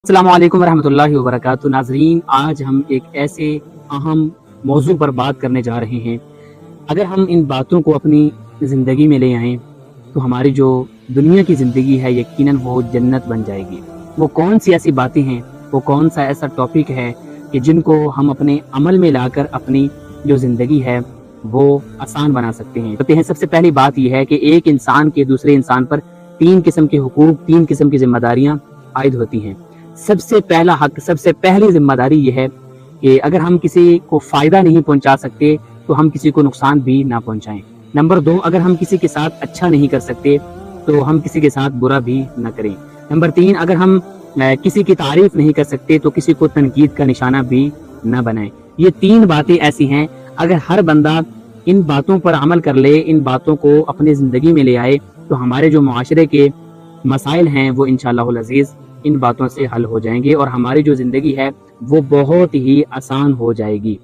السلام علیکم ورحمۃ اللہ وبرکاتہ ناظرین، آج ہم ایک ایسے اہم موضوع پر بات کرنے جا رہے ہیں۔ اگر ہم ان باتوں کو اپنی زندگی میں لے آئیں تو ہماری جو دنیا کی زندگی ہے یقیناً وہ جنت بن جائے گی۔ وہ کون سی ایسی باتیں ہیں، وہ کون سا ایسا ٹاپک ہے کہ جن کو ہم اپنے عمل میں لا کر اپنی جو زندگی ہے وہ آسان بنا سکتے ہیں۔ سب سے پہلی بات یہ ہے کہ ایک انسان کے دوسرے انسان پر 3 قسم کے حقوق، 3 قسم کی ذمہ داریاں عائد ہوتی ہیں۔ سب سے پہلا حق، سب سے پہلی ذمہ داری یہ ہے کہ اگر ہم کسی کو فائدہ نہیں پہنچا سکتے تو ہم کسی کو نقصان بھی نہ پہنچائیں۔ نمبر 2، اگر ہم کسی کے ساتھ اچھا نہیں کر سکتے تو ہم کسی کے ساتھ برا بھی نہ کریں۔ نمبر 3، اگر ہم کسی کی تعریف نہیں کر سکتے تو کسی کو تنقید کا نشانہ بھی نہ بنائیں۔ یہ 3 باتیں ایسی ہیں، اگر ہر بندہ ان باتوں پر عمل کر لے، ان باتوں کو اپنی زندگی میں لے آئے تو ہمارے جو معاشرے کے مسائل ہیں وہ انشاءاللہ العزیز ان باتوں سے حل ہو جائیں گے اور ہماری جو زندگی ہے وہ بہت ہی آسان ہو جائے گی۔